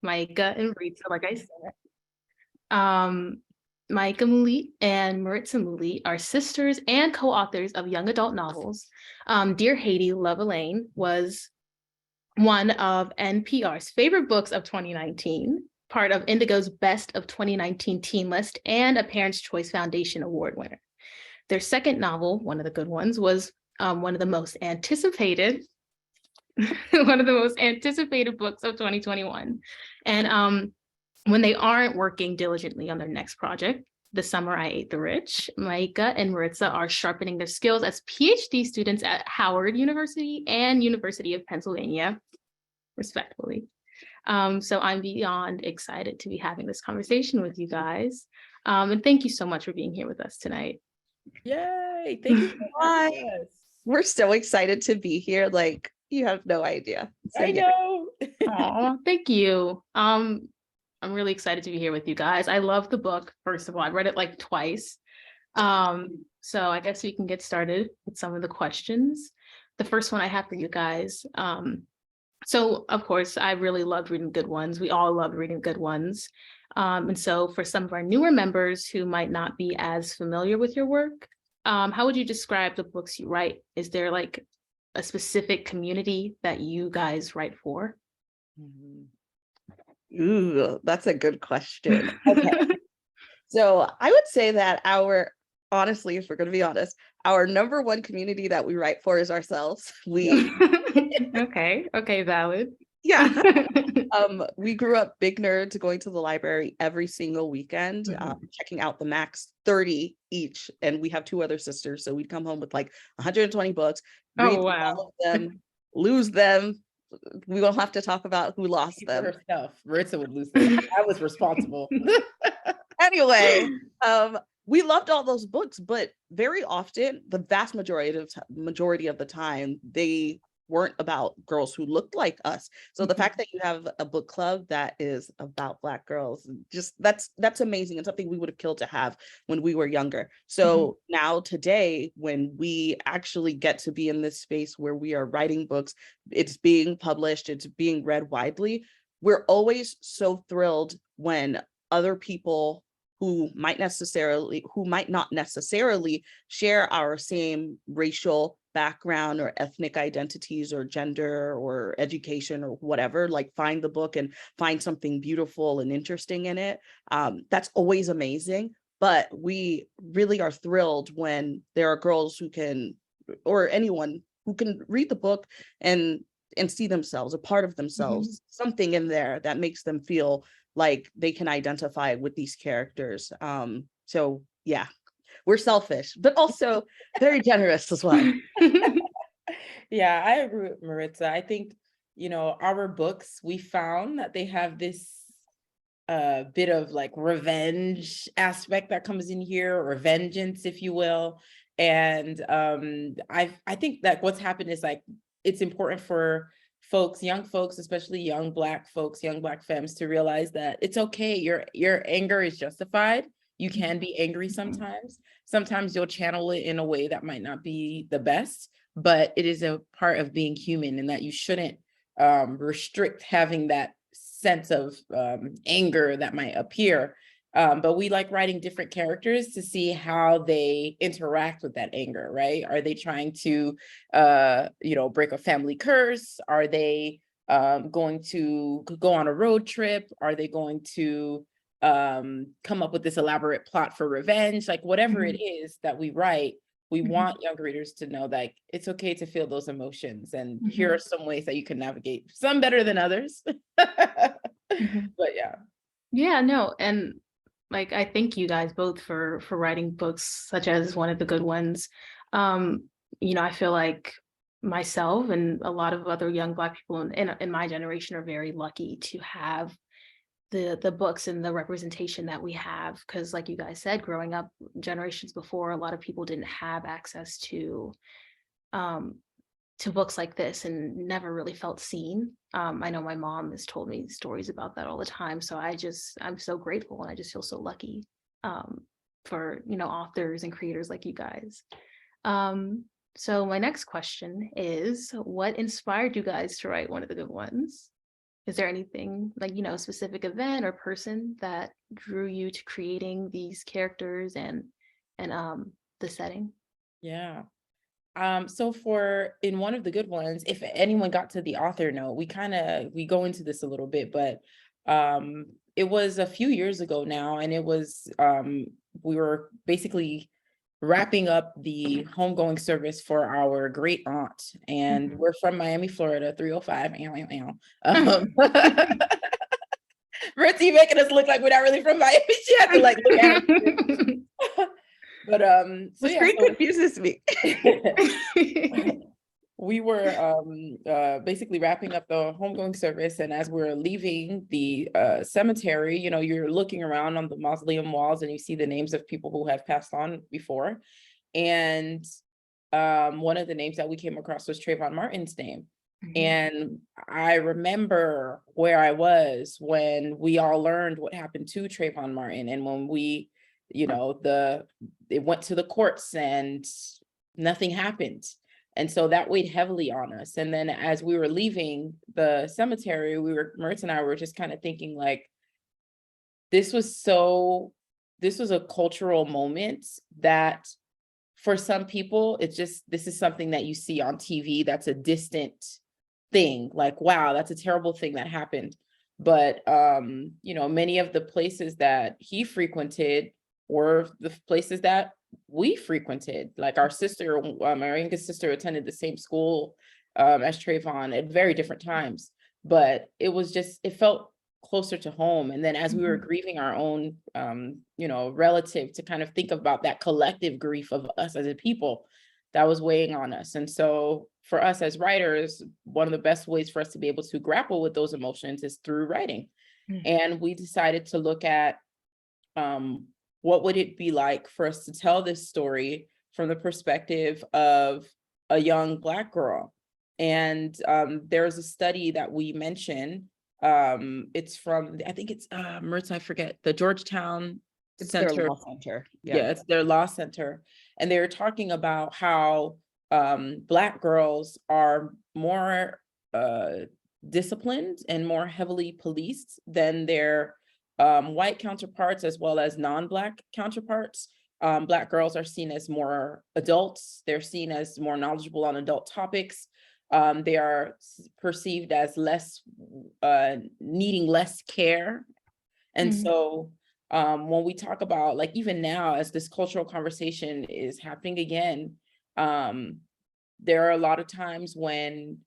Maika and Maritza, like I said. Um, Maika Moulite and Maritza Moulite are sisters and co-authors of young adult novels. Dear Haiti, Love Elaine was one of NPR's favorite books of 2019, part of Indigo's Best of 2019 teen list, and a Parents' Choice Foundation Award winner. Their second novel, one of the good ones, was one of the most anticipated one of the most anticipated books of 2021. And when they aren't working diligently on their next project, The Summer I Ate the Rich, Maika and Maritza are sharpening their skills as PhD students at Howard University and University of Pennsylvania, respectfully. So I'm beyond excited to be having this conversation with you guys. And thank you so much for being here with us tonight. Yay! Thank you for having us. We're so excited to be here. Like, you have no idea. I know. Oh, thank you. I'm really excited to be here with you guys. I love the book. First of all, I read it like twice. So I guess we can get started with some of the questions. The first one I have for you guys. So of course, I really loved reading good ones. We all loved reading good ones. And so for some of our newer members who might not be as familiar with your work, how would you describe the books you write? Is there like a specific community that you guys write for? Ooh, that's a good question. Okay. So I would say that honestly, if we're going to be honest, our number one community that we write for is ourselves. Okay, valid. Yeah. We grew up big nerds, going to the library every single weekend, checking out the max 30 each. And we have two other sisters. So we'd come home with like 120 books, read all of them, lose them. We won't have to talk about who lost them. Herself. Maritza would lose them. I was responsible. Anyway, we loved all those books, but very often, the vast majority of the time, they weren't about girls who looked like us. So the fact that you have a book club that is about Black girls, just that's amazing, and something we would have killed to have when we were younger. So now today, when we actually get to be in this space where we are writing books, it's being published, it's being read widely, we're always so thrilled when other people who might not necessarily share our same racial background or ethnic identities or gender or education or whatever, like find the book and find something beautiful and interesting in it. That's always amazing. But we really are thrilled when there are girls who can, or anyone who can read the book and see themselves, a part of themselves, something in there that makes them feel like they can identify with these characters. So yeah, we're selfish, but also very generous as well. Yeah, I agree with Maritza. I think, our books, we found that they have this bit of like revenge aspect that comes in here, or vengeance, if you will. And I think that what's happened is like, it's important for folks, young folks, especially young Black folks, young Black femmes, to realize that it's okay. Your anger is justified. You can be angry sometimes. Sometimes you'll channel it in a way that might not be the best, but it is a part of being human, and that you shouldn't restrict having that sense of anger that might appear. But we like writing different characters to see how they interact with that anger, right? Are they trying to, break a family curse? Are they going to go on a road trip? Are they going to come up with this elaborate plot for revenge? Like whatever it is that we write, we want young readers to know that it's okay to feel those emotions. And here are some ways that you can navigate, some better than others. But yeah. Yeah, no, and like I thank you guys both for writing books such as One of the Good Ones. I feel like myself and a lot of other young Black people in my generation are very lucky to have the books and the representation that we have, because like you guys said, growing up generations before, a lot of people didn't have access to books like this and never really felt seen. I know my mom has told me stories about that all the time. So I'm so grateful, and I just feel so lucky for, authors and creators like you guys. So my next question is, what inspired you guys to write One of the Good Ones? Is there anything like, specific event or person that drew you to creating these characters and the setting? Yeah. So in one of the good ones, if anyone got to the author note, we go into this a little bit, but it was a few years ago now, and it was we were basically wrapping up the homegoing service for our great aunt, and Mhm. we're from Miami, Florida, 305. Um, Ritzy making us look like we're not really from Miami. She had to like look at her. But so The yeah, screen confuses me. we were basically wrapping up the homegoing service, and as we're leaving the cemetery, you're looking around on the mausoleum walls and you see the names of people who have passed on before, and one of the names that we came across was Trayvon Martin's name. Mhm. And I remember where I was when we all learned what happened to Trayvon Martin, and when we, it went to the courts and nothing happened. And so that weighed heavily on us. And then as we were leaving the cemetery, Maritza and I were just kind of thinking like, this was a cultural moment that for some people, this is something that you see on TV. That's a distant thing. Like, wow, that's a terrible thing that happened. But, many of the places that he frequented were the places that we frequented. Like our sister, my youngest sister, attended the same school as Trayvon at very different times. But it felt closer to home. And then as we were grieving our own, relative, to kind of think about that collective grief of us as a people, that was weighing on us. And so for us as writers, one of the best ways for us to be able to grapple with those emotions is through writing. And we decided to look at what would it be like for us to tell this story from the perspective of a young Black girl. And there's a study that we mentioned. It's from, I think it's Maritza, I forget, the Georgetown It's Center. their law center. Yeah, it's their law center. And they were talking about how Black girls are more disciplined and more heavily policed than their white counterparts, as well as non-Black counterparts. Black girls are seen as more adults. They're seen as more knowledgeable on adult topics. They are perceived as less needing less care. And so when we talk about, like, even now, as this cultural conversation is happening again, there are a lot of times when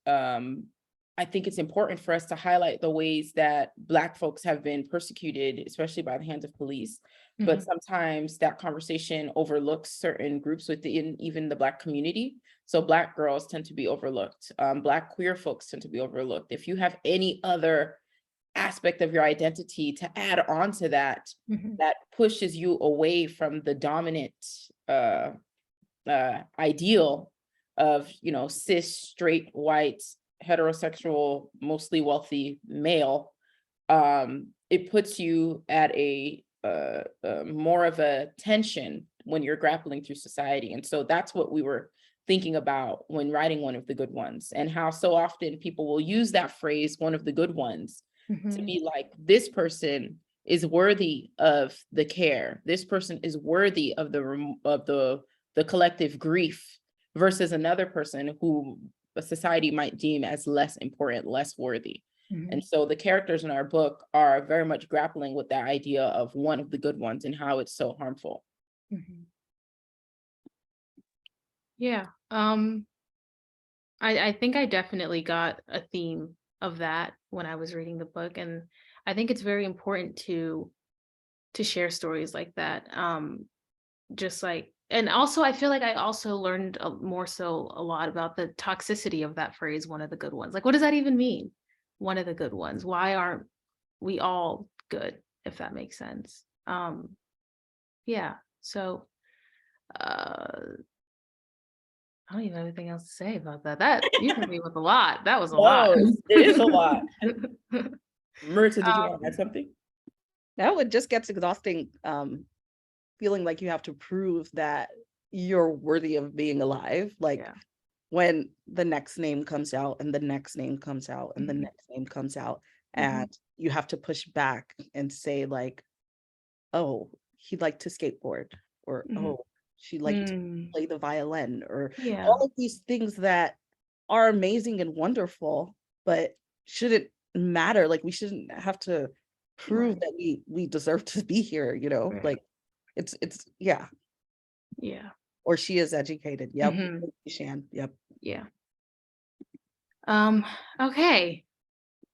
I think it's important for us to highlight the ways that Black folks have been persecuted, especially by the hands of police. But sometimes that conversation overlooks certain groups within even the Black community. So Black girls tend to be overlooked. Black queer folks tend to be overlooked. If you have any other aspect of your identity to add on to that, that pushes you away from the dominant ideal of, cis, straight, white, heterosexual, mostly wealthy male, it puts you at a more of a tension when you're grappling through society. And so that's what we were thinking about when writing One of the Good Ones, and how so often people will use that phrase, one of the good ones, to be like, this person is worthy of the care. This person is worthy of the collective grief, versus another person who a society might deem as less important, less worthy. And so the characters in our book are very much grappling with that idea of one of the good ones and how it's so harmful. Yeah. I think I definitely got a theme of that when I was reading the book. And I think it's very important to share stories like that. Just like, and also I feel like I also learned more so a lot about the toxicity of that phrase, one of the good ones. Like, what does that even mean? One of the good ones. Why aren't we all good, if that makes sense? Yeah. So I don't even have anything else to say about that. That you hit me with a lot. That was a lot. It is a lot. Maritza, did you want to add something? That would just get exhausting, feeling like you have to prove that you're worthy of being alive. Like when the next name comes out and the next name comes out and the next name comes out, and you have to push back and say like, oh, he liked to skateboard, or oh, she liked to play the violin, or Yeah. all of these things that are amazing and wonderful, but shouldn't matter. Like we shouldn't have to prove Right. that we deserve to be here, you know, Right. like it's yeah. Yeah. Or she is educated. Yep. Mhm. Shan. Yep. Yeah. Okay.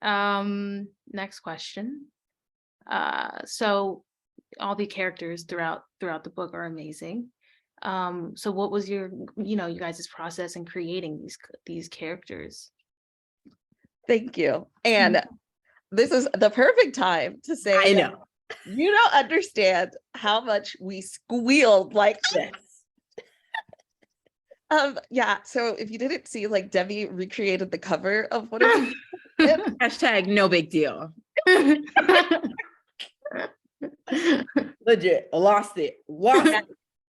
Next question. So all the characters throughout the book are amazing. So what was your, you guys' process in creating these characters? Thank you. And this is the perfect time to say, I know. you don't understand how much we squealed. Like, Yes. yeah. So if you didn't see, like Demi recreated the cover of one of these. Hashtag no big deal. Legit. Lost it.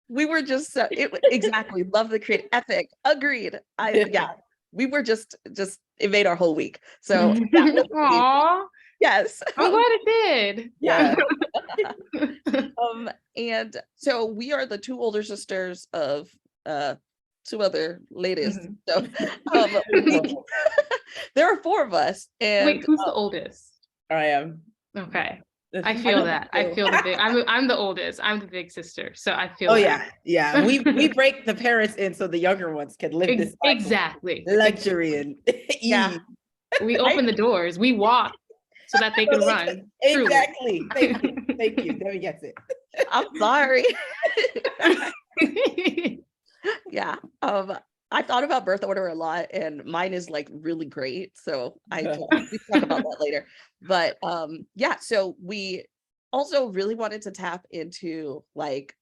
We were just exactly love the create epic. Agreed. Yeah. We were just it made our whole week. So that was Aww. yes. I'm glad it did. Yeah. And so we are the two older sisters of two other ladies. So there are four of us. And wait, who's the oldest? I am. Okay. I feel that. I feel the big. I'm the oldest. I'm the big sister, so I feel. Oh that. yeah. We break the parents in so the younger ones can live this life. Exactly. Luxury and yeah. ease. We open the doors. We walk so that they can run. Exactly. Thank you. Thank you. Debbie gets it. I'm sorry. Yeah. I thought about birth order a lot, and mine is like really we talk about that later. But yeah, so we also really wanted to tap into like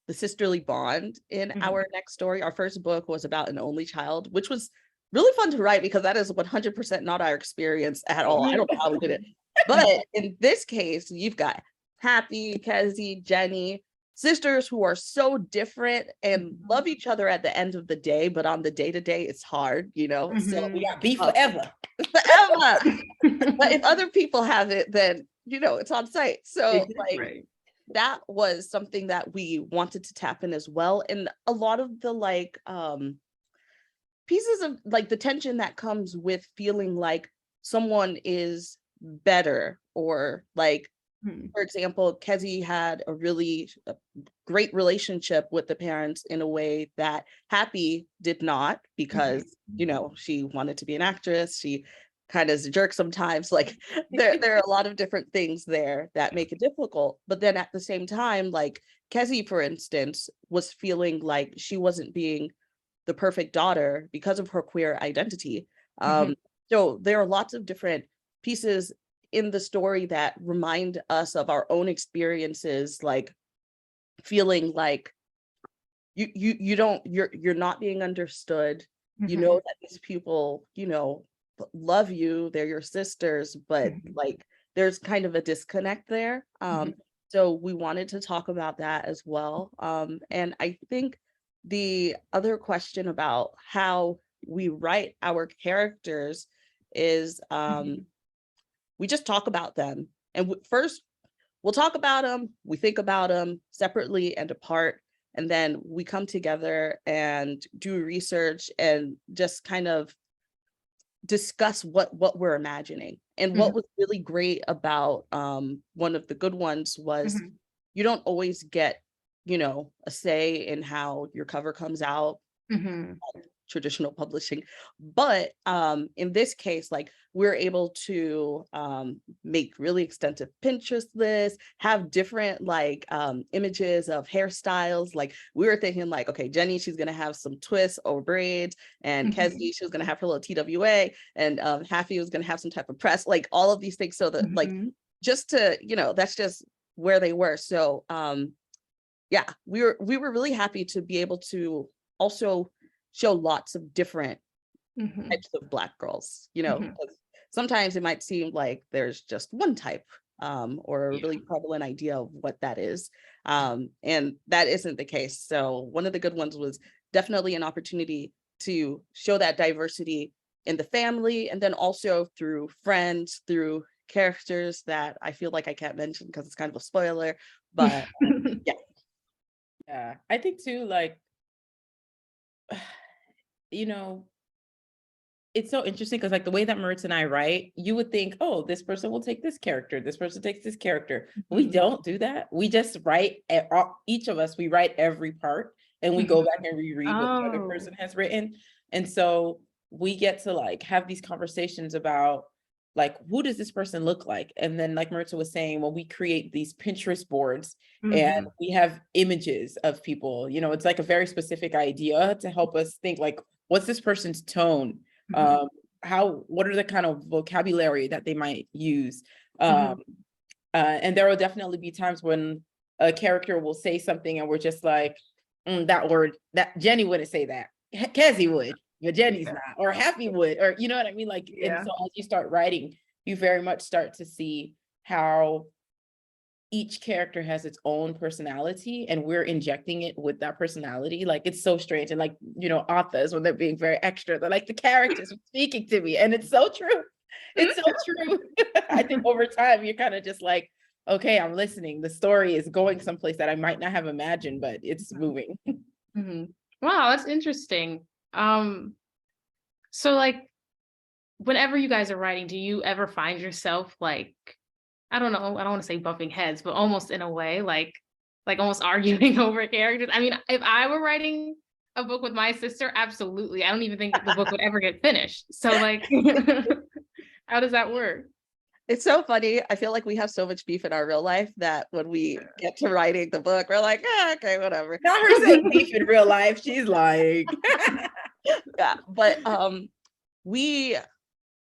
the sisterly bond in our next story. Our first book was about an only child, which was really fun to write because that is 100% not our experience at all. I don't know how we did it. But in this case, you've got Happy, Kezzy, Jenny, sisters who are so different and love each other at the end of the day, but on the day-to-day it's hard, you know. So we got beef forever. But if other people have it, then you know it's on site. So like that was something that we wanted to tap in as well. And a lot of the like pieces of like the tension that comes with feeling like someone is better, or like for example, Kezzy had a really great relationship with the parents in a way that Happy did not, because you know she wanted to be an actress. She kind of is a jerk sometimes. Like there are a lot of different things there that make it difficult. But then at the same time, like Kezzy, for instance, was feeling like she wasn't being the perfect daughter because of her queer identity. So there are lots of different pieces in the story that remind us of our own experiences, like feeling like you're not being understood. You know that these people, you know, love you, they're your sisters, but like there's kind of a disconnect there. So we wanted to talk about that as well. And I think the other question about how we write our characters is we just talk about them. And first, we'll talk about them, we think about them separately and apart, and then we come together and do research and just kind of discuss what we're imagining. And what was really great about one of the good ones was you don't always get, you know, a say in how your cover comes out. Traditional publishing, but in this case, like we're able to make really extensive Pinterest lists, have different like images of hairstyles. Like we were thinking like, okay, Jenny, she's gonna have some twists or braids, and Kezzy, she was gonna have her little TWA, and Happy was gonna have some type of press, like all of these things, so that like just to, you know, that's just where they were. So yeah, we were really happy to be able to also show lots of different types of Black girls, you know, because sometimes it might seem like there's just one type or a really prevalent idea of what that is. And that isn't the case. So one of the good ones was definitely an opportunity to show that diversity in the family, and then also through friends, through characters that I feel like I can't mention because it's kind of a spoiler, but Yeah, I think too, like, you know, it's so interesting because like the way that Maritza and I write, you would think, oh, this person will take this character, this person takes this character. We don't do that. We just write each of us, we write every part and we go back and reread what the other person has written. And so we get to like have these conversations about like, who does this person look like? And then like Maritza was saying, when we create these Pinterest boards and we have images of people, you know, it's like a very specific idea to help us think like, what's this person's tone? What are the kind of vocabulary that they might use? And there will definitely be times when a character will say something and we're just like, that word, that Jenny wouldn't say that. Kezzy would, but Jenny's not, or Happy would, or you know what I mean? Like, and so as you start writing, you very much start to see how each character has its own personality and we're injecting it with that personality. Like, it's so strange. And like, you know, authors, when they're being very extra, they're like, the characters are speaking to me. And it's so true. It's so true. I think over time, you're kind of just like, okay, I'm listening. The story is going someplace that I might not have imagined, but it's moving. Wow, that's interesting. So like, whenever you guys are writing, do you ever find yourself like, I don't know, I don't want to say bumping heads, but almost in a way, like almost arguing over characters? I mean, if I were writing a book with my sister, absolutely. I don't even think the book would ever get finished. So like, how does that work? it's so funny. I feel like we have so much beef in our real life that when we get to writing the book, we're like, okay, whatever. Not her saying beef in real life. She's like, yeah, but we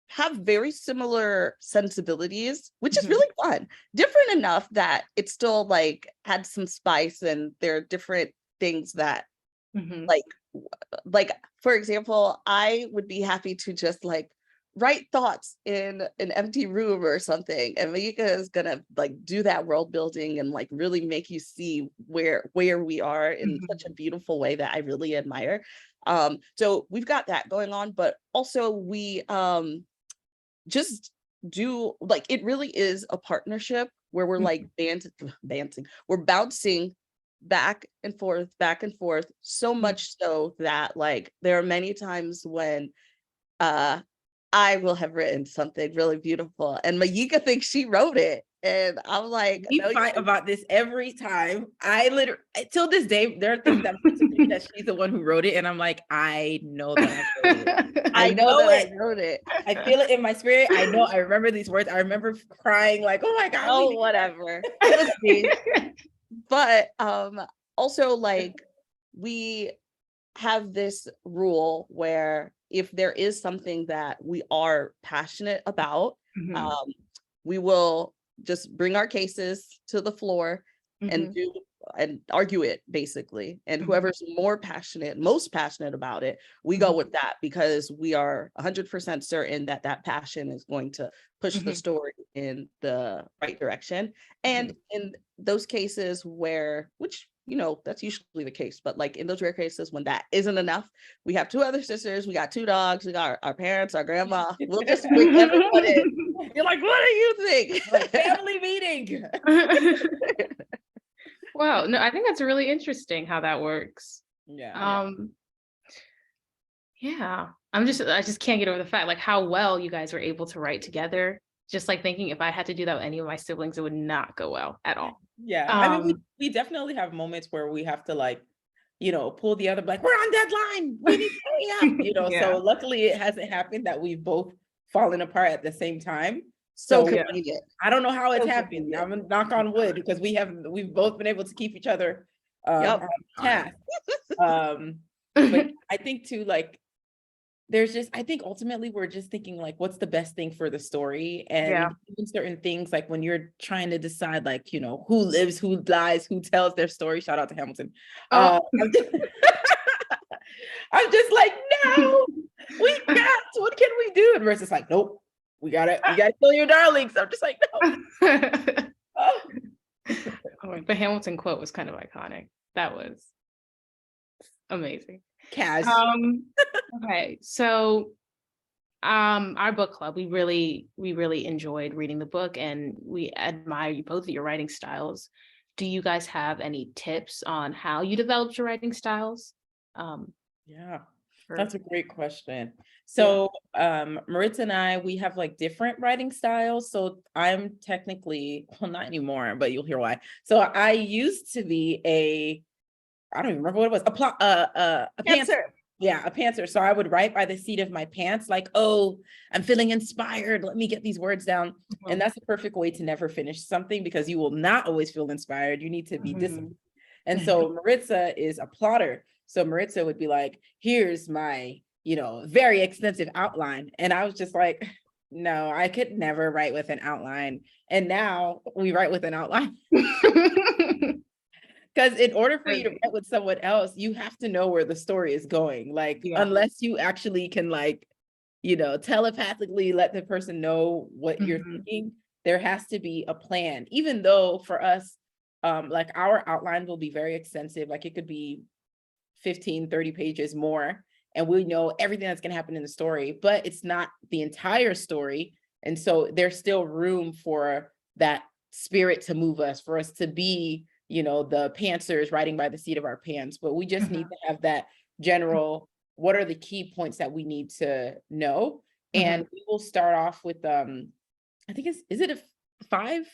have very similar sensibilities, which is really fun. Different enough that it still like had some spice, and there are different things that like for example, I would be happy to just like write thoughts in an empty room or something, and Maika is gonna like do that world building and like really make you see where we are in such a beautiful way that I really admire. So we've got that going on, but also we just do like, it really is a partnership where we're like we're bouncing back and forth, so much so that like there are many times when I will have written something really beautiful and Maika thinks she wrote it, and I'm like, we no, fight about this every time. I literally, till this day, there are things that think that she's the one who wrote it, and I'm like, I know that I wrote it. I know that I wrote it. I feel it in my spirit. I know. I remember these words. I remember crying like, "Oh my God!" Oh, whatever. It was me. But also like we have this rule where if there is something that we are passionate about, we will just bring our cases to the floor and do and argue it basically. And whoever's most passionate about it, we go with that, because we are 100% certain that that passion is going to push the story in the right direction. And in those cases where, which, you know, that's usually the case, but like in those rare cases when that isn't enough, we have 2 other sisters, we got 2 dogs, we got our parents, our grandma. We'll just bring everyone in. You're like, what do you think? Like, family meeting. Wow, no, I think that's really interesting how that works. Yeah. Yeah. I just can't get over the fact like how well you guys were able to write together. Just like thinking if I had to do that with any of my siblings, it would not go well at all. Yeah. I mean, we definitely have moments where we have to like, you know, pull the other, like, we're on deadline. We need to hurry up, you know. So luckily it hasn't happened that we've both fallen apart at the same time. So convenient. I don't know how it's happened. I'm gonna knock on wood because we've both been able to keep each other on task. But I think too, like, there's just, I think ultimately we're just thinking like, what's the best thing for the story? And even certain things, like when you're trying to decide, like, you know, who lives, who dies, who tells their story. Shout out to Hamilton. I'm just like, no, what can we do? And Marissa's like, nope, we gotta kill your darlings. I'm just like, no. The Hamilton quote was kind of iconic. That was amazing. Cash. Okay, so Our book club, we really enjoyed reading the book, and we admire both of your writing styles. Do you guys have any tips on how you developed your writing styles? Yeah, for- that's a great question. So Maritza and I, we have like different writing styles. So I'm technically, well, not anymore, but you'll hear why. So I used to be I don't even remember what it was, a pantser. Yeah, a pantser. So I would write by the seat of my pants, like, oh, I'm feeling inspired. Let me get these words down. And that's a perfect way to never finish something, because you will not always feel inspired. You need to be disciplined. And so Maritza is a plotter. So Maritza would be like, here's my, very extensive outline. And I was just like, no, I could never write with an outline. And now we write with an outline. Because in order for you to write with someone else, you have to know where the story is going. Like, unless you actually can, like, telepathically let the person know what you're thinking, there has to be a plan. Even though for us, like, our outline will be very extensive. Like, it could be 15, 30 pages more, and we know everything that's going to happen in the story, but it's not the entire story. And so there's still room for that spirit to move us, for us to be, the pantsers writing by the seat of our pants. But we just need to have that general, what are the key points that we need to know? And we will start off with, I think is it a five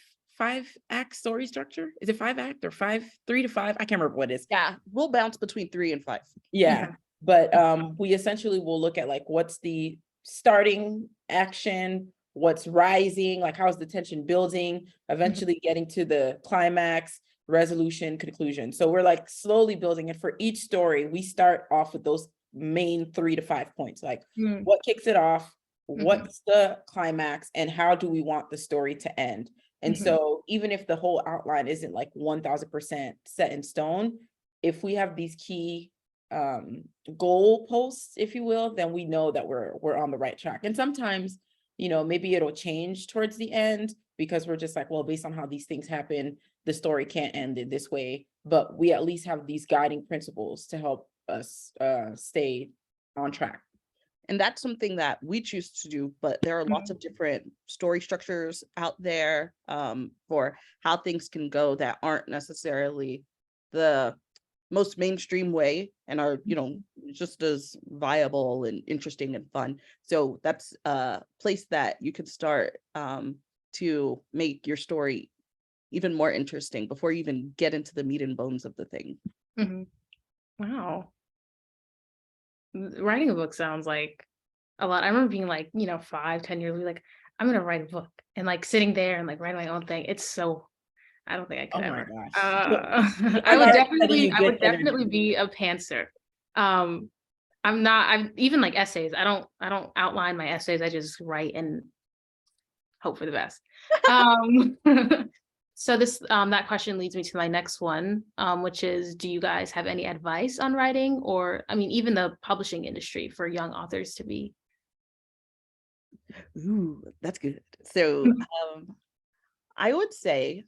act story structure? Is it 5 act or 3 to 5? I can't remember what it is. Yeah, we'll bounce between 3 and 5. Yeah. But we essentially will look at, like, what's the starting action, what's rising, like how's the tension building, eventually getting to the climax, resolution, conclusion. So we're like slowly building it. For each story, we start off with those main 3 to 5 points, like what kicks it off, what's the climax, and how do we want the story to end. And so even if the whole outline isn't like 1000% set in stone, if we have these key goal posts, if you will, then we know that we're on the right track. And sometimes, maybe it'll change towards the end, because we're just like, well, based on how these things happen, the story can't end in this way. But we at least have these guiding principles to help us stay on track. And that's something that we choose to do, but there are lots of different story structures out there for how things can go that aren't necessarily the most mainstream way, and are, just as viable and interesting and fun. So that's a place that you can start to make your story even more interesting before you even get into the meat and bones of the thing. Wow. Writing a book sounds like a lot. I remember being like, 5-10 years, like, I'm gonna write a book, and like sitting there and like writing my own thing. It's so, I don't think I could ever. I would definitely be a pantser. I'm even like essays. I don't outline my essays. I just write and hope for the best. So that question leads me to my next one, which is, do you guys have any advice on writing, or even the publishing industry, for young authors to be? Ooh, that's good. So I would say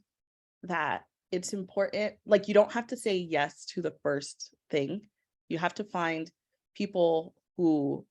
that it's important, like, you don't have to say yes to the first thing. You have to find people who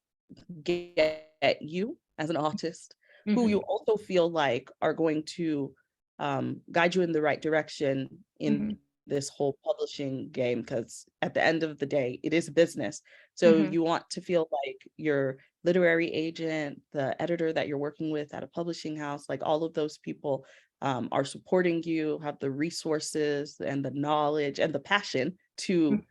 get you as an artist, who you also feel like are going to guide you in the right direction in this whole publishing game, because at the end of the day, it is a business. So you want to feel like your literary agent, the editor that you're working with at a publishing house, like all of those people are supporting you, have the resources and the knowledge and the passion to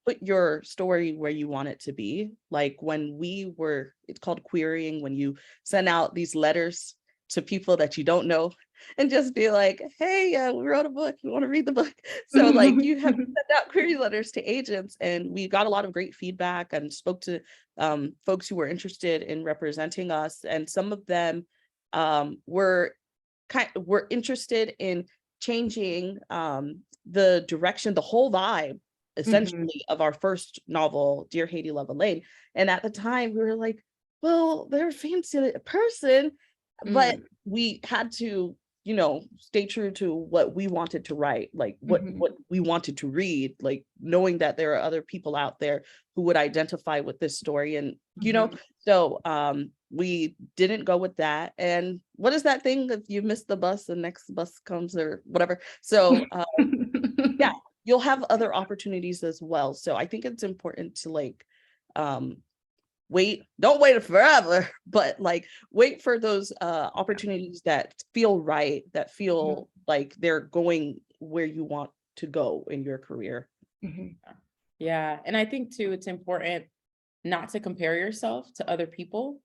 put your story where you want it to be. Like when it's called querying, when you send out these letters to people that you don't know and just be like, hey, we wrote a book, you want to read the book? So like you have sent out query letters to agents, and we got a lot of great feedback and spoke to folks who were interested in representing us. And some of them were interested in changing the direction, the whole vibe, essentially, of our first novel, Dear Haiti, Love Elaine. And at the time we were like, well, they're a fancy person, but we had to you know, stay true to what we wanted to write, like what we wanted to read, like knowing that there are other people out there who would identify with this story. And, you know, so we didn't go with that. And what is that thing, if you miss the bus, the next bus comes or whatever. So yeah, you'll have other opportunities as well. So I think it's important to like don't wait forever, but like wait for those opportunities that feel right, that feel like they're going where you want to go in your career. Yeah. And I think too, it's important not to compare yourself to other people,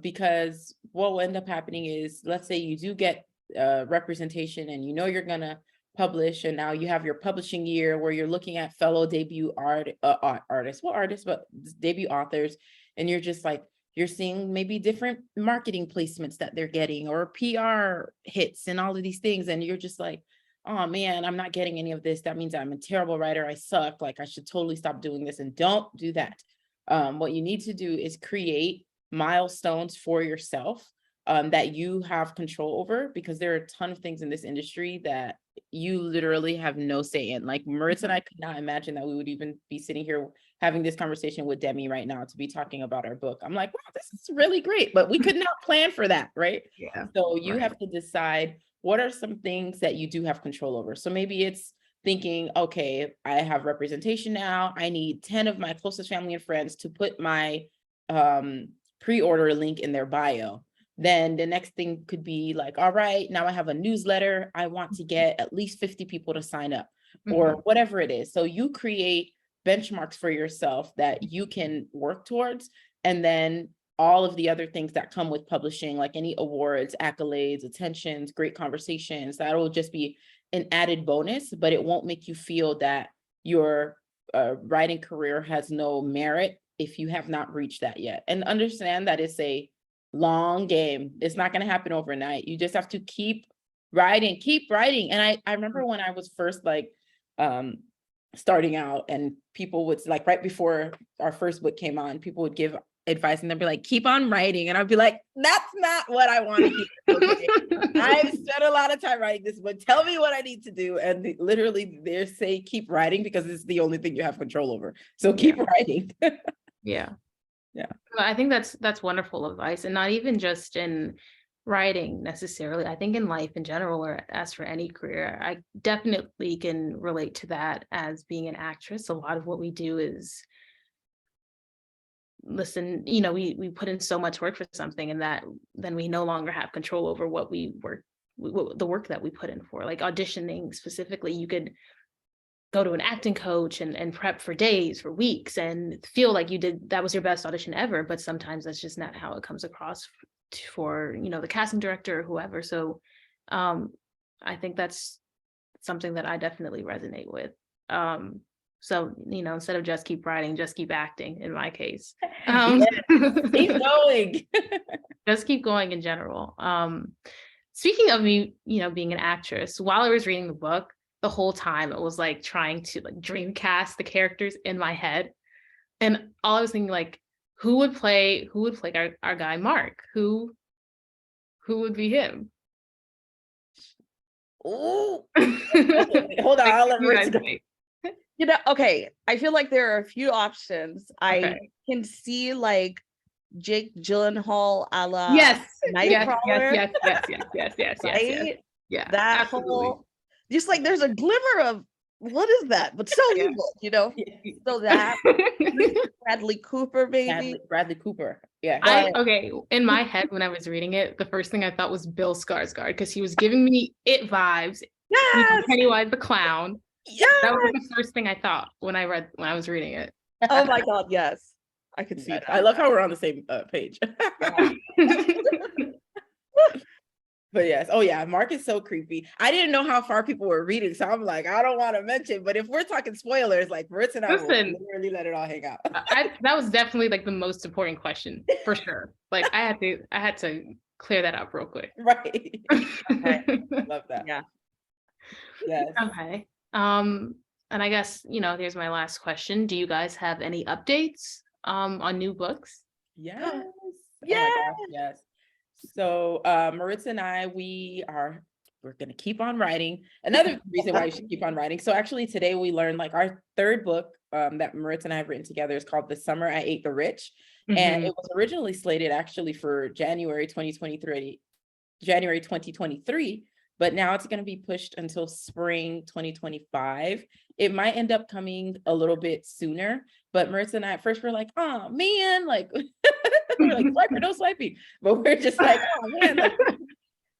because what will end up happening is, let's say you do get representation and you know you're gonna publish, and now you have your publishing year where you're looking at fellow debut artists, but debut authors, and you're just like, you're seeing maybe different marketing placements that they're getting or PR hits and all of these things, and you're just like, oh man, I'm not getting any of this. That means I'm a terrible writer. I suck. Like, I should totally stop doing this. And don't do that. What you need to do is create milestones for yourself that you have control over, because there are a ton of things in this industry that you literally have no say in. Like, Maritza and I could not imagine that we would even be sitting here having this conversation with Demi right now to be talking about our book. I'm like, wow, this is really great, but we could not plan for that, right? Yeah. So you have to decide what are some things that you do have control over. So maybe it's thinking, okay, I have representation now. I need 10 of my closest family and friends to put my pre-order link in their bio. Then the next thing could be like, all right, now I have a newsletter. I want to get at least 50 people to sign up, or whatever it is. So you create benchmarks for yourself that you can work towards. And then all of the other things that come with publishing, like any awards, accolades, attentions, great conversations, that will just be an added bonus, but it won't make you feel that your writing career has no merit if you have not reached that yet. And understand that it's a long game. It's not going to happen overnight. You just have to keep writing. And I remember when I was first like starting out, and people would, like, right before our first book came on, people would give advice and they'd be like, keep on writing. And I'd be like, that's not what I want to hear. Okay? I've spent a lot of time writing this, but tell me what I need to do. And literally they say, keep writing, because it's the only thing you have control over. So keep writing. Yeah. Yeah. Well, I think that's wonderful advice, and not even just in writing necessarily. I think in life in general, or as for any career, I definitely can relate to that. As being an actress, a lot of what we do is listen, you know, we put in so much work for something, and that then we no longer have control over what the work that we put in for. Like auditioning specifically, you could go to an acting coach and prep for days, for weeks, and feel like that was your best audition ever, but sometimes that's just not how it comes across for, you know, the casting director or whoever. So I think that's something that I definitely resonate with. So, you know, instead of just keep writing, just keep acting in my case. Keep going. Just keep going in general. Speaking of me, you know, being an actress, while I was reading the book, the whole time it was like trying to like dream cast the characters in my head. And all I was thinking, like, who would play our guy Mark? Who would be him? Ooh. Hold on, I'll let Maritza go. You know, okay, I feel like there are a few options. Okay. I can see like Jake Gyllenhaal a la Yes. Nightcrawler. Yes. Right? Yeah. That absolutely. whole, just like there's a glimmer of what is that, but so evil, you know. So that Bradley Cooper, baby. Bradley Cooper. Yeah. Okay, in my head when I was reading it, the first thing I thought was Bill Skarsgård, because he was giving me It vibes. Yes. Pennywise the clown. Yes. That was the first thing I thought when I was reading it. Oh my God, yes. I could see that. I love how we're on the same page. But yes. Oh yeah, Mark is so creepy. I didn't know how far people were reading, so I'm like, I don't want to mention, but if we're talking spoilers, like Maritza and I will literally let it all hang out. That was definitely like the most important question, for sure. Like I had to clear that up real quick. Right. I love that. Yeah. Yes. Okay. And I guess, you know, here's my last question. Do you guys have any updates on new books? Yes. Yes. Yes. So Maritza and I, we're gonna keep on writing. Another reason why you should keep on writing. So actually today we learned like our third book that Maritza and I have written together is called The Summer I Ate the Rich. And Mhm. it was originally slated actually for January 2023, but now it's going to be pushed until spring 2025. It might end up coming a little bit sooner, but Maritza and I at first were like, oh man, like we're like swipe or no swiping, but we're just like, oh man, like,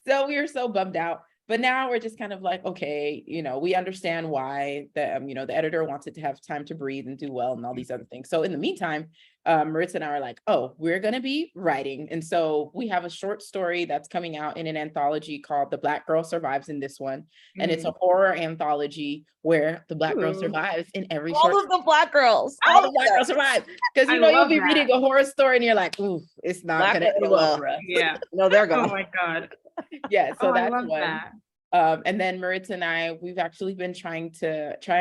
so we were so bummed out. But now we're just kind of like, okay, we understand why the editor wants it to have time to breathe and do well and all these other things. So in the meantime, Maritza and I are like, oh, we're going to be writing. And so we have a short story that's coming out in an anthology called The Black Girl Survives in this one. And it's a horror anthology where the Black girl Ooh. survives in every All short of the Black girls. all the Black girls survive. Because I you'll love be that. reading a horror story and you're like, ooh, it's not Black going to end girl. well for us. Yeah. No, they're Oh gone. my God. Yeah, so Oh, I that's love one. that. And then Maritza and I, we've actually been trying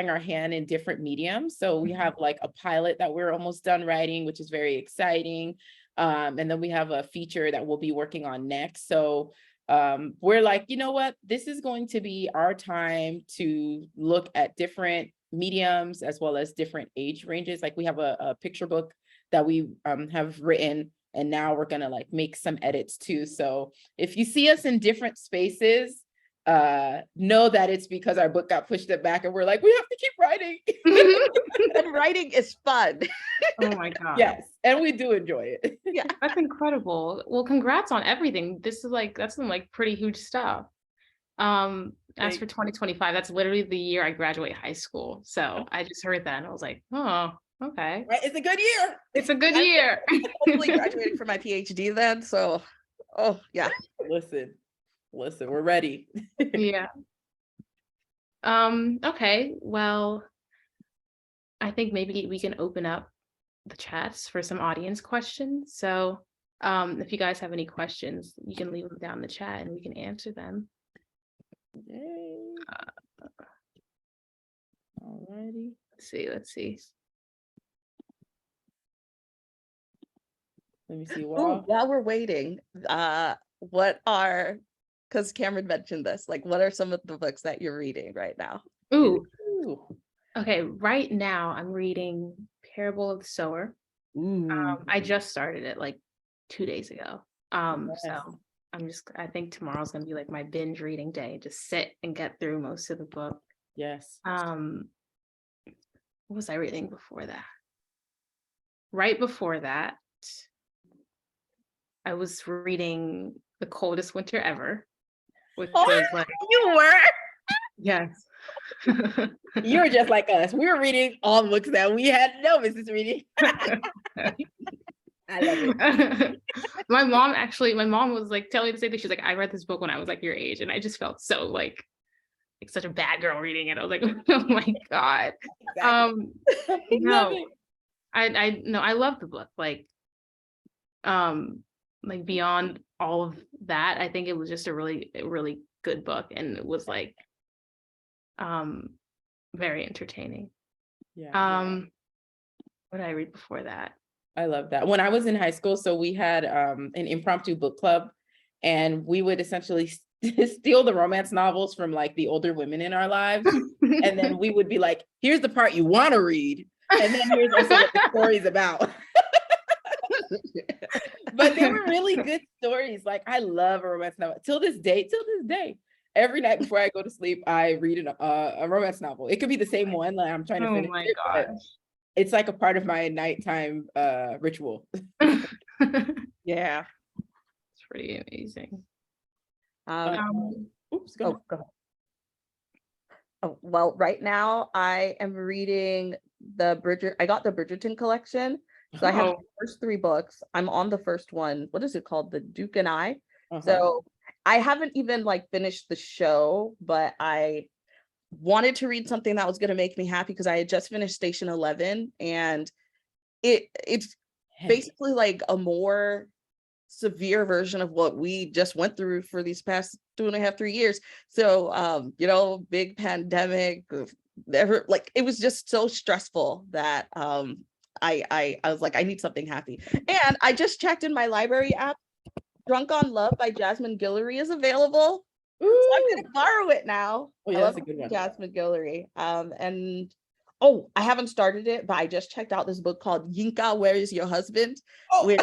our hand in different mediums. So we have like a pilot that we're almost done writing, which is very exciting. And then we have a feature that we'll be working on next. So we're like, you know what, this is going to be our time to look at different mediums as well as different age ranges. Like we have a picture book that we have written, and now we're gonna like make some edits too. So if you see us in different spaces, know that it's because our book got pushed back and we're like, we have to keep writing. And writing is fun. Oh my God. Yes, and we do enjoy it. Yeah. That's incredible. Well, congrats on everything. That's some like pretty huge stuff. As Thank for 2025, that's literally the year I graduate high school. So I just heard that and I was like, oh, okay. Right, it's a good year. It's a good year. Hopefully graduating for my PhD then. So, oh yeah. Listen, we're ready. Yeah. Okay. Well, I think maybe we can open up the chats for some audience questions. So if you guys have any questions, you can leave them down in the chat and we can answer them. Yay. Alrighty. Let's see. Let me see. Ooh, while we're waiting, because Cameron mentioned this, like what are some of the books that you're reading right now? Ooh, Ooh. okay. Right now I'm reading Parable of the Sower. I just started it like 2 days ago. Yes. So I think tomorrow's gonna be like my binge reading day. Just sit and get through most of the book. Yes. What was I reading before that? Right before that, I was reading The Coldest Winter Ever, which was like, You were? yes. You were just like us. We were reading all the books that we had no business reading. I love it. My mom was like telling me the same thing. She's like, I read this book when I was like your age, and I just felt so like such a bad girl reading it. I was like, oh my God. Exactly. No, I love the book. Like beyond all of that, I think it was just a really, really good book, and it was like very entertaining. Yeah. What did I read before that? I love that. When I was in high school, so we had an impromptu book club, and we would essentially steal the romance novels from like the older women in our lives. And then we would be like, here's the part you want to read. And then here's also what the story's about. But they were really good stories. Like I love a romance novel. Till this day, every night before I go to sleep, I read a romance novel. It could be the same one. Like I'm trying to finish it, but it's like a part of my nighttime ritual. Yeah. It's pretty amazing. Oops, go ahead. Oh, well, right now I am reading I got the Bridgerton collection. So I have the first 3 books. I'm on the first one. What is it called? The Duke and I. So I haven't even like finished the show, but I wanted to read something that was going to make me happy because I had just finished Station 11, and it's basically like a more severe version of what we just went through for these past 2.5, 3 years. So big pandemic, like it was just so stressful that I was like, I need something happy. And I just checked in my library app. Drunk on Love by Jasmine Guillory is available. So I'm Ooh. gonna borrow it now. Oh, yeah, I love that's a good one. Jasmine Guillory. And oh, I haven't started it, but I just checked out this book called Yinka, Where Is Your Husband? Oh, Which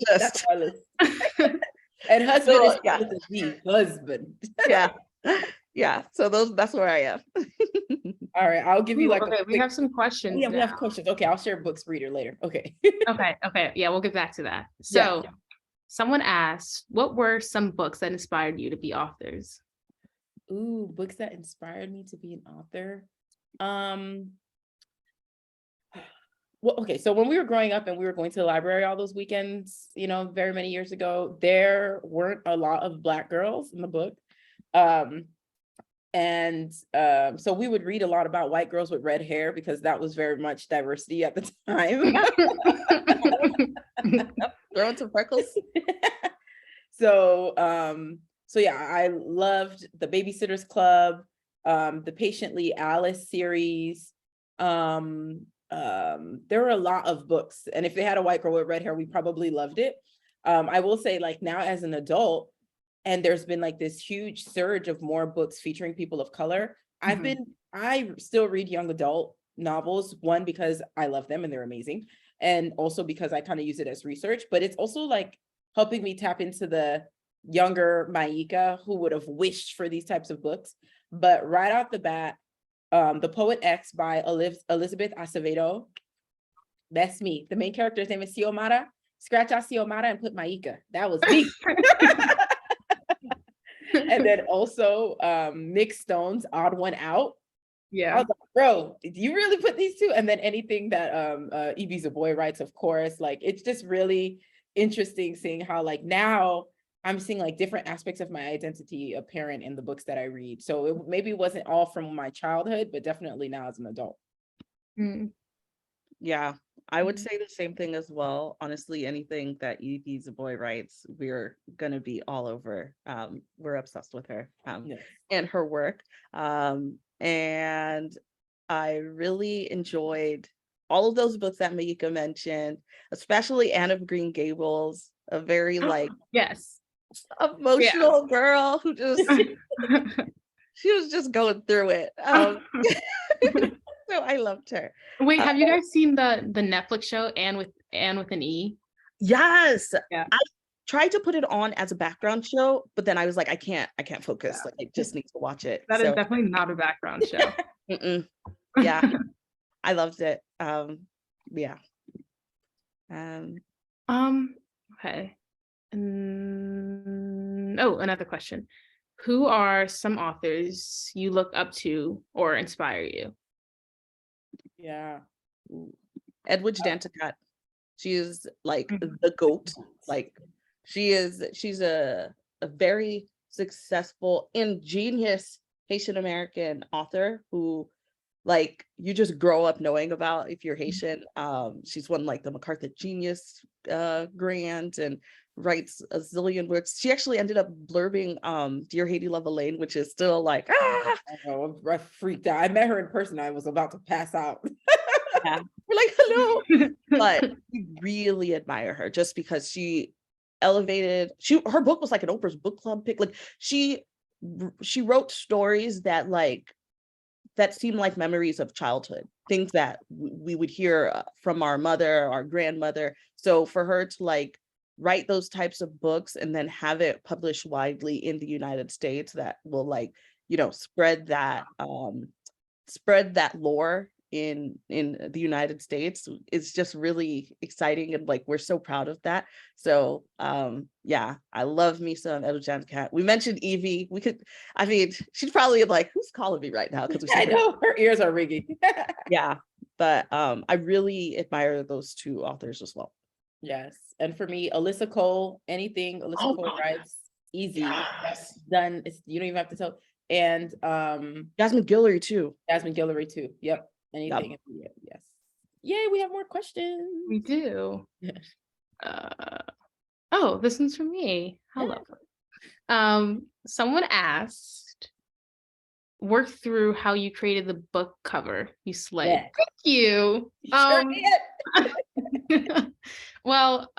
that's just on my list. And husband is so, yeah. with a Z, husband. Yeah. Yeah. So that's where I am. All right, I'll give you Ooh, like okay, a we quick. have some Oh, questions yeah, we have now. questions. Okay, I'll share books reader later. Okay. Okay, yeah, we'll get back to that. Yeah. So someone asked, what were some books that inspired you to be authors? Ooh, books that inspired me to be an author. Well, okay, so when we were growing up and we were going to the library all those weekends, very many years ago, there weren't a lot of Black girls in the book. So we would read a lot about white girls with red hair because that was very much diversity at the time. Throwing some freckles. So yeah, I loved the Babysitter's Club, the Patiently Alice series. There were a lot of books, and if they had a white girl with red hair, we probably loved it. I will say, like, now as an adult, and there's been like this huge surge of more books featuring people of color. I still read young adult novels, one, because I love them and they're amazing, and also because I kind of use it as research, but it's also like helping me tap into the younger Maika who would have wished for these types of books. But right off the bat, The Poet X by Elizabeth Acevedo, that's me. The main character's name is Xiomara. Scratch out Xiomara and put Maika. That was me. And then also Nick Stone's Odd One Out. I Yeah. was like, bro, did you really put these two? And then anything that Evie Zaboy writes, of course. Like, it's just really interesting seeing how, like, now I'm seeing like different aspects of my identity apparent in the books that I read. So it maybe wasn't all from my childhood, but definitely now as an adult. Mm. Yeah, I would say the same thing as well. Honestly, anything that Evie Zaboy writes, we're gonna be all over. We're obsessed with her Yes. and her work. And I really enjoyed all of those books that Maika mentioned, especially Anne of Green Gables, a very like Yes. emotional girl who just she was just going through it. So I loved her. Wait, have you guys seen the Netflix show Anne with an E? Yes. Yeah. I tried to put it on as a background show, but then I was like, I can't focus. Yeah. Like, I just need to watch it. That is definitely not a background show. Yeah, I loved it. Yeah. Okay. Oh, another question. Who are some authors you look up to or inspire you? Yeah. Edwidge Danticat. She is like the GOAT. Like, she's a very successful, ingenious Haitian American author who, like, you just grow up knowing about if you're Haitian. She's won like the MacArthur Genius grant and writes a zillion books. She actually ended up blurbing Dear Haiti, Love Elaine, which is still like, I know, I freaked out. I met her in person. I was about to pass out. yeah. We're like, hello. But we really admire her just because she elevated, her book was like an Oprah's book club pick. Like, she wrote stories that seemed like memories of childhood, things that we would hear from our mother, our grandmother. So for her to like write those types of books and then have it published widely in the United States that will like, spread that lore in the United States is just really exciting, and like we're so proud of that. So yeah, I love me some Edwidge Danticat. We mentioned Evie. She's probably like, who's calling me right now? Because I know her ears are ringing. Yeah, but I really admire those two authors as well. Yes, and for me, Alyssa Cole, anything Alyssa Cole writes, easy. Yes. Done. You don't even have to tell. And Jasmine Guillory too. Yep. Anything. Yep. Yes. Yay, we have more questions. We do. Oh, this one's from me. How lovely. Someone asked, work through how you created the book cover. You slayed. Yeah. Thank you. Sure Well,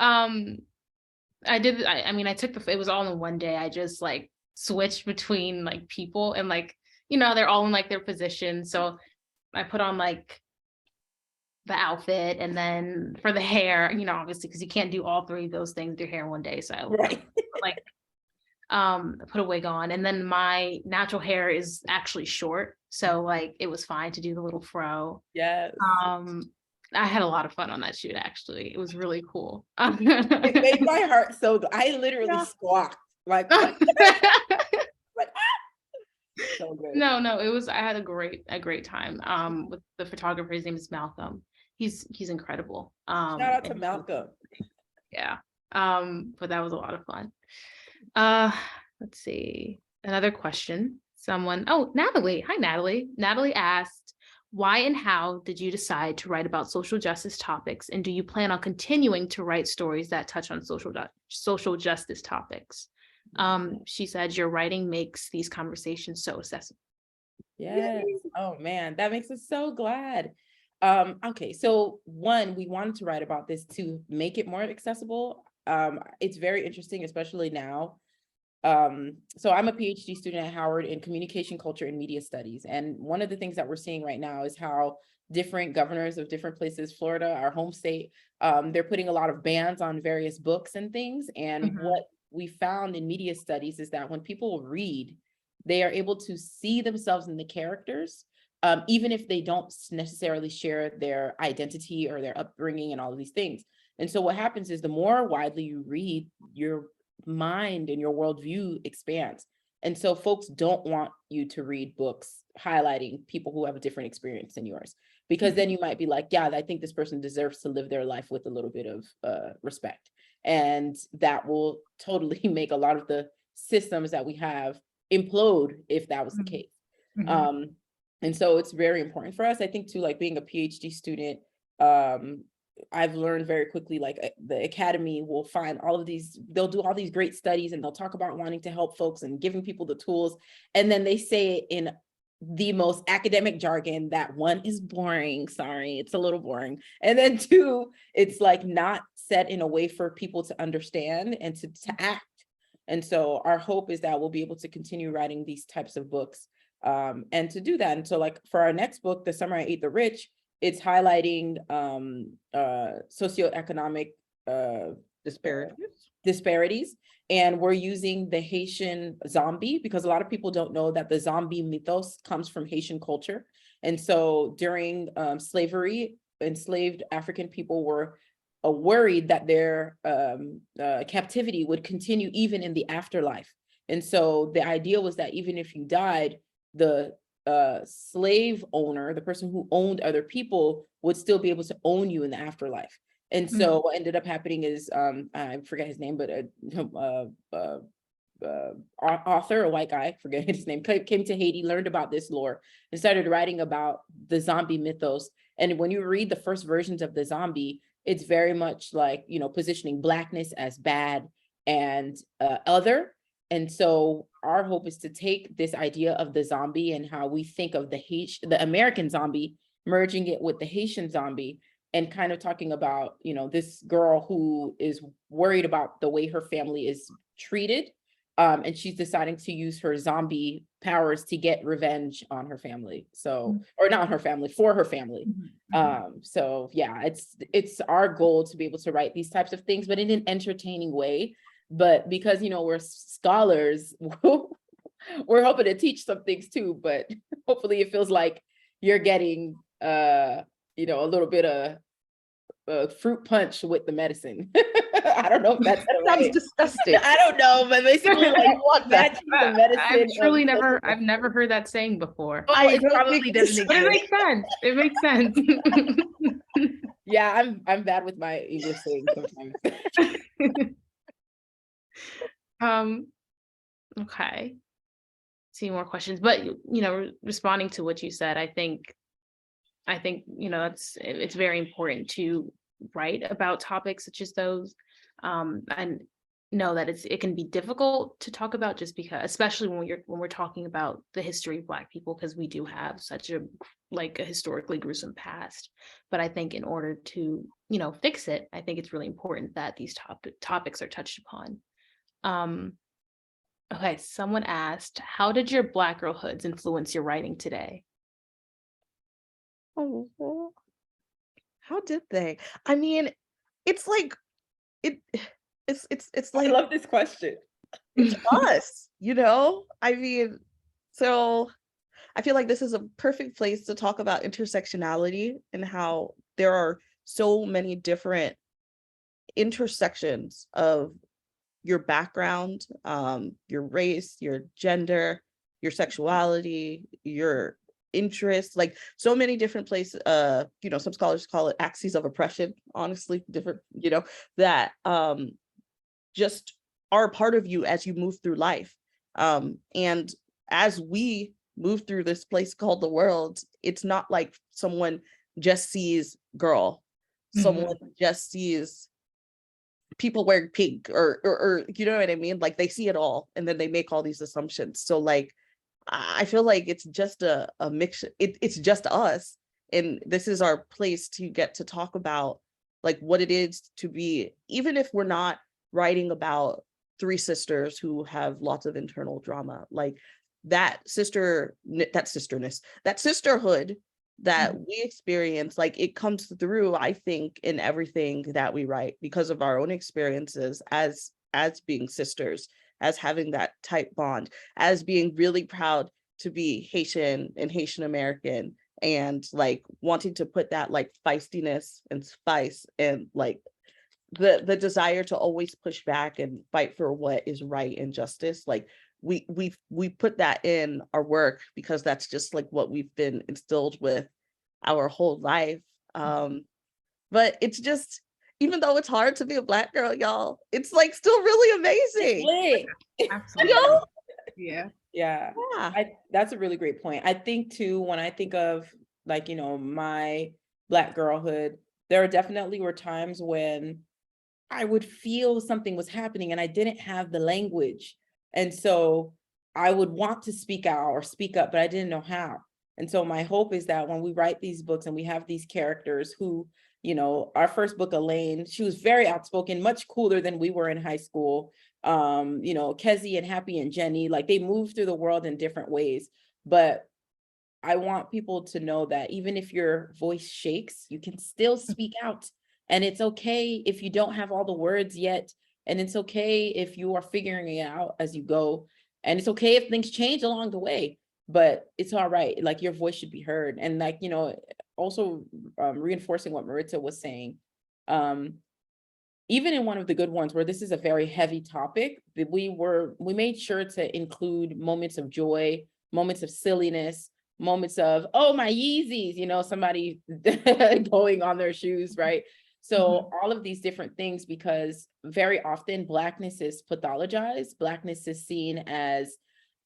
I did. I mean, I took it was all in one day. I just like switched between like people and like, they're all in like their position. So I put on like the outfit, and then for the hair, obviously because you can't do all three of those things with your hair in one day. So I Right. like put a wig on, and then my natural hair is actually short. So like it was fine to do the little fro. Yes. I had a lot of fun on that shoot, actually. It was really cool. It made my heart so good. I literally squawked like, like so good. No, I had a great time. With the photographer. His name is Malcolm. He's incredible. Shout out to Malcolm. Yeah. But that was a lot of fun. Let's see. Another question. Natalie. Hi, Natalie. Natalie asked, why and how did you decide to write about social justice topics? And do you plan on continuing to write stories that touch on social justice topics? She said, your writing makes these conversations so accessible. Yes. Oh man, that makes us so glad. Okay, so one, we wanted to write about this to make it more accessible. It's very interesting, especially now. So I'm a PhD student at Howard in communication, culture, and media studies. And one of the things that we're seeing right now is how different governors of different places, Florida, our home state, they're putting a lot of bans on various books and things. And what we found in media studies is that when people read, they are able to see themselves in the characters, even if they don't necessarily share their identity or their upbringing and all of these things. And so what happens is the more widely you read, your mind and your worldview expands. And so folks don't want you to read books highlighting people who have a different experience than yours, because then you might be like, yeah, I think this person deserves to live their life with a little bit of respect. And that will totally make a lot of the systems that we have implode if that was the case. And so it's very important for us, I think, too, like being a PhD student, I've learned very quickly, like the academy will find all of these, they'll do all these great studies and they'll talk about wanting to help folks and giving people the tools. And then they say it in the most academic jargon that, one, is boring. Sorry, it's a little boring. And then two, it's like not said in a way for people to understand and to act. And so our hope is that we'll be able to continue writing these types of books, and to do that. And so like for our next book, The Summer I Ate the Rich, it's highlighting socioeconomic disparities. And we're using the Haitian zombie because a lot of people don't know that the zombie mythos comes from Haitian culture. And so during slavery, enslaved African people were worried that their captivity would continue even in the afterlife. And so the idea was that even if you died, the slave owner, the person who owned other people, would still be able to own you in the afterlife. And so what ended up happening is, I forget his name, but author, a white guy, forget his name, came to Haiti, learned about this lore, and started writing about the zombie mythos. And when you read the first versions of the zombie, it's very much like, positioning Blackness as bad and other. And so our hope is to take this idea of the zombie and how we think of the American zombie, merging it with the Haitian zombie, and kind of talking about, this girl who is worried about the way her family is treated. And she's deciding to use her zombie powers to get revenge on her family. So, or not on her family, for her family. So yeah, it's our goal to be able to write these types of things, but in an entertaining way. But because, we're scholars, we're hoping to teach some things too, but hopefully it feels like you're getting, a little bit of fruit punch with the medicine. I don't know if that's sounds disgusting. I don't know, but basically like matching the medicine. I've never heard that saying before. It probably doesn't But exist. it makes sense. Yeah, I'm bad with my English saying sometimes. Okay. See more questions, but responding to what you said, I think it's very important to write about topics such as those. And know that it can be difficult to talk about, just because, especially when we're talking about the history of Black people, because we do have such a historically gruesome past. But I think in order to, fix it, I think it's really important that these topics are touched upon. Okay, someone asked, how did your Black girlhoods influence your writing today? Oh, how did they? I mean, it's like it it's I like love this question. it's us, I mean, so I feel like this is a perfect place to talk about intersectionality and how there are so many different intersections of your background, your race, your gender, your sexuality, your interests, like so many different places. Some scholars call it axes of oppression, honestly, different, that just are a part of you as you move through life. And as we move through this place called the world, it's not like someone just sees girl, someone just sees people wearing pink or you know what I mean? Like they see it all and then they make all these assumptions. So like I feel like it's just a mix. It's just us. And this is our place to get to talk about like what it is to be, even if we're not writing about three sisters who have lots of internal drama, like that sisterhood that we experience, like it comes through, I think, in everything that we write because of our own experiences as being sisters, as having that tight bond, as being really proud to be Haitian and Haitian American, and like wanting to put that like feistiness and spice and like the desire to always push back and fight for what is right and justice. Like we put that in our work because that's just like what we've been instilled with our whole life. But it's just, even though it's hard to be a Black girl, y'all, it's like still really amazing. Absolutely. Yeah. Yeah. That's a really great point. I think too, when I think of like, my Black girlhood, there definitely were times when I would feel something was happening and I didn't have the language. And so I would want to speak out or speak up, but I didn't know how. And so my hope is that when we write these books and we have these characters who, our first book, Elaine, she was very outspoken, much cooler than we were in high school. Kezi and Happy and Jenny, like they move through the world in different ways. But I want people to know that even if your voice shakes, you can still speak out. And it's okay if you don't have all the words yet. And it's okay if you are figuring it out as you go. And it's okay if things change along the way, but it's all right. Like your voice should be heard. And like, also reinforcing what Maritza was saying, even in one of the good ones where this is a very heavy topic, we made sure to include moments of joy, moments of silliness, moments of, oh, my Yeezys, somebody going on their shoes, right? So all of these different things, because very often Blackness is pathologized, Blackness is seen as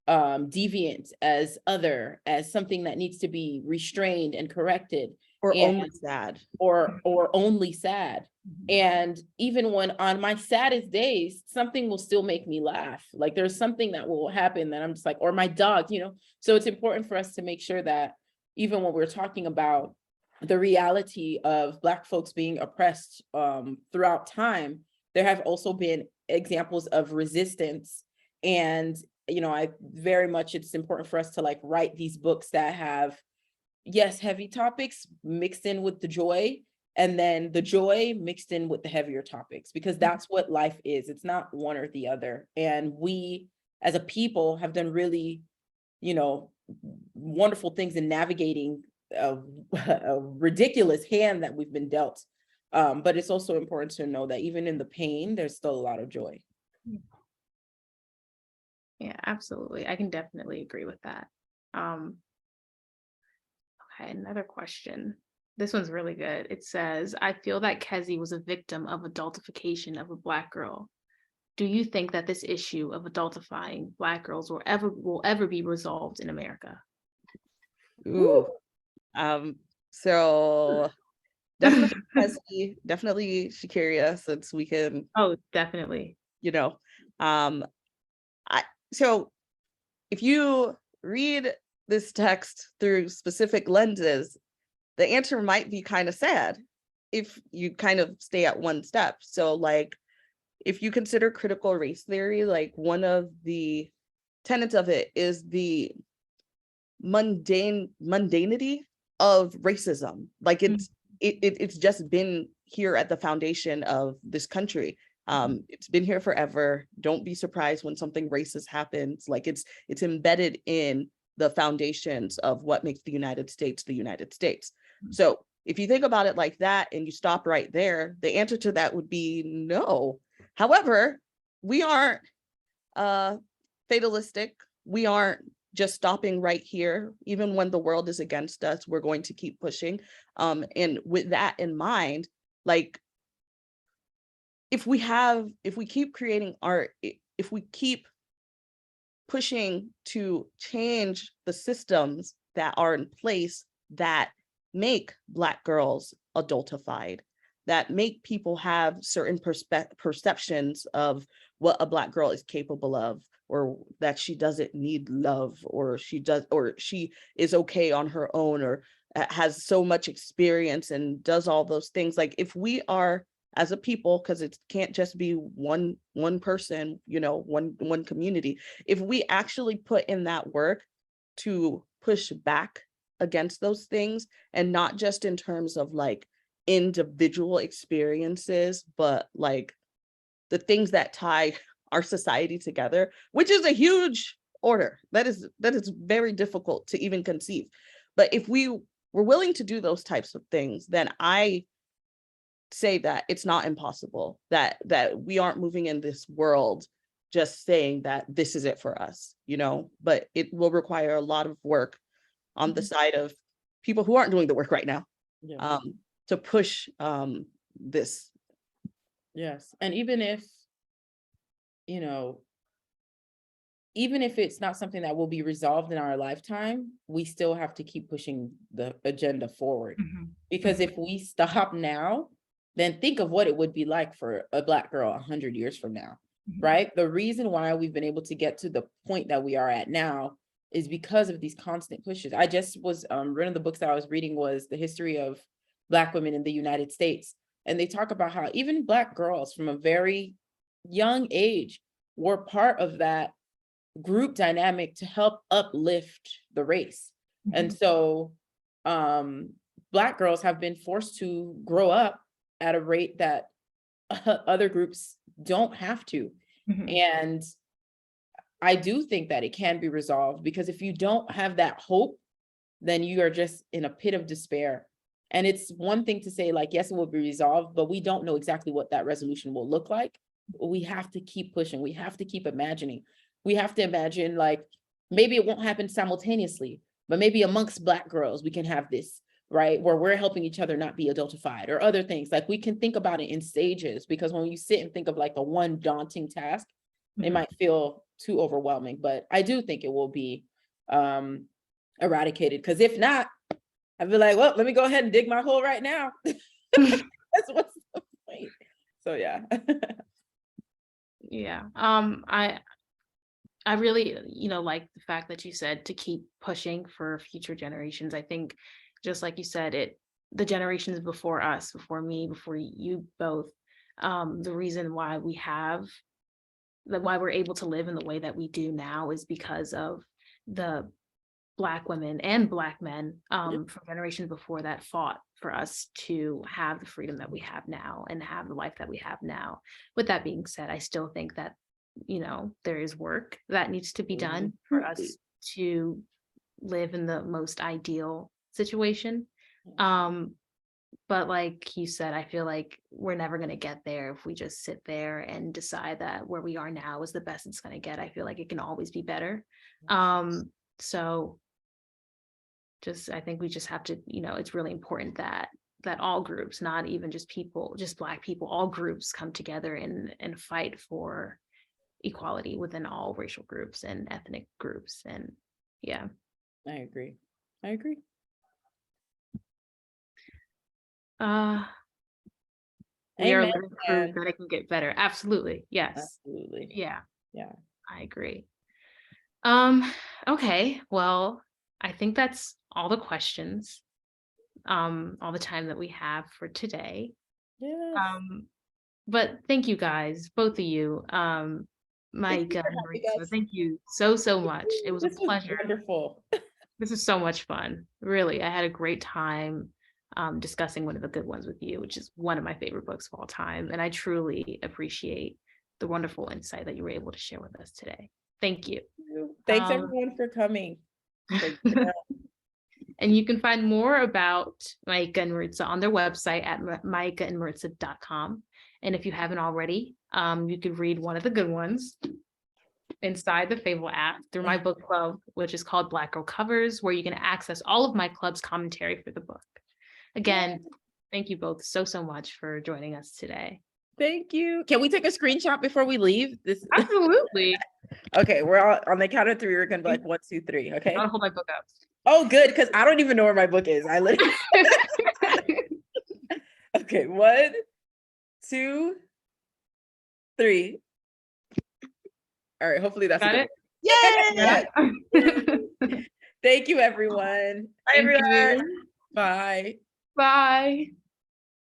deviant, as other, as something that needs to be restrained and corrected. Or only sad. Or only sad. And even when on my saddest days, something will still make me laugh. Like there's something that will happen that I'm just like, or my dog, So it's important for us to make sure that even when we're talking about the reality of Black folks being oppressed throughout time, there have also been examples of resistance. And, it's important for us to like write these books that have, yes, heavy topics mixed in with the joy, and then the joy mixed in with the heavier topics, because that's what life is. It's not one or the other. And we as a people have done really, wonderful things in navigating a ridiculous hand that we've been dealt. But it's also important to know that even in the pain, there's still a lot of joy. Yeah, absolutely. I can definitely agree with that. Okay, another question. This one's really good. It says, I feel that Kezi was a victim of adultification of a Black girl. Do you think that this issue of adultifying Black girls will ever be resolved in America? Ooh. So definitely Kezi, definitely Shakira, since we can. Oh, definitely. you know. So if you read this text through specific lenses, the answer might be kind of sad if you kind of stay at one step. So like, if you consider critical race theory, like one of the tenets of it is the mundanity of racism. Like it's just been here at the foundation of this country. It's been here forever. Don't be surprised when something racist happens. Like it's embedded in the foundations of what makes the United States the United States. So if you think about it like that and you stop right there, the answer to that would be no. However, we aren't fatalistic. We aren't just stopping right here. Even when the world is against us, we're going to keep pushing. And with that in mind, like, if we keep creating art, if we keep pushing to change the systems that are in place that make Black girls adultified, that make people have certain perceptions of what a Black girl is capable of, or that she doesn't need love, or she is okay on her own, or has so much experience and does all those things. Like, if we are, as a people, because it can't just be one person, one community, if we actually put in that work to push back against those things, and not just in terms of like individual experiences, but like the things that tie our society together, which is a huge order. That is very difficult to even conceive. But if we were willing to do those types of things, then I say that it's not impossible, that we aren't moving in this world just saying that this is it for us, but it will require a lot of work on the side of people who aren't doing the work right now, to push this. Yes. And even if it's not something that will be resolved in our lifetime, we still have to keep pushing the agenda forward. Because if we stop now, then think of what it would be like for a Black girl 100 years from now, right? The reason why we've been able to get to the point that we are at now is because of these constant pushes. I just was one of the books that I was reading was The History of Black Women in the United States. And they talk about how even Black girls from a very young age were part of that group dynamic to help uplift the race. And so Black girls have been forced to grow up at a rate that other groups don't have to. And I do think that it can be resolved, because if you don't have that hope, then you are just in a pit of despair. And it's one thing to say, like, yes, it will be resolved, but we don't know exactly what that resolution will look like. We have to keep pushing. We have to keep imagining. We have to imagine, like, maybe it won't happen simultaneously, but maybe amongst Black girls, we can have this, right? Where we're helping each other not be adultified, or other things. Like, we can think about it in stages, because when you sit and think of like a one daunting task, it might feel too overwhelming. But I do think it will be eradicated, because if not, I'd be like, well, let me go ahead and dig my hole right now. That's what's the point. So yeah. Yeah. I really, like the fact that you said to keep pushing for future generations. I think, just like you said, the generations before us, before me, before you both, the reason why why we're able to live in the way that we do now is because of the Black women and Black men from generations before that fought for us to have the freedom that we have now and have the life that we have now. With that being said, I still think that, there is work that needs to be done for us to live in the most ideal situation. But like you said, I feel like we're never going to get there if we just sit there and decide that where we are now is the best it's going to get. I feel like it can always be better. So I think we just have to, it's really important that all groups, not even just people, just Black people, all groups come together and fight for equality within all racial groups and ethnic groups. And yeah. I agree. We are Amen. living proof that it can get better. Absolutely. Yes. Absolutely. Yeah, Yeah. I agree. Okay. Well, I think that's all the questions, all the time that we have for today. Yes. But thank you guys, both of you. Thank you Maika for and having Maritza, us. thank you so much. It was a This was pleasure. wonderful. This is so much fun. Really, I had a great time discussing one of the good ones with you, which is one of my favorite books of all time. And I truly appreciate the wonderful insight that you were able to share with us today. Thank you. Thanks Um, everyone for coming. And you can find more about Maika and Maritza on their website at maikaandmaritza.com. And if you haven't already, you could read one of the good ones inside the Fable app through my book club, which is called Black Girl Covers, where you can access all of my club's commentary for the book. Again, thank you both so much for joining us today. Thank you. Can we take a screenshot before we leave? This Absolutely. okay, we're all on the count of three. We're gonna be like 1, 2, 3. Okay. I'll hold my book up. Oh, good, because I don't even know where my book is. I literally okay, 1, 2, 3. All right, hopefully that's Got a it? good Yeah. Thank you, everyone. Bye, Thank everyone. you. Bye. Bye.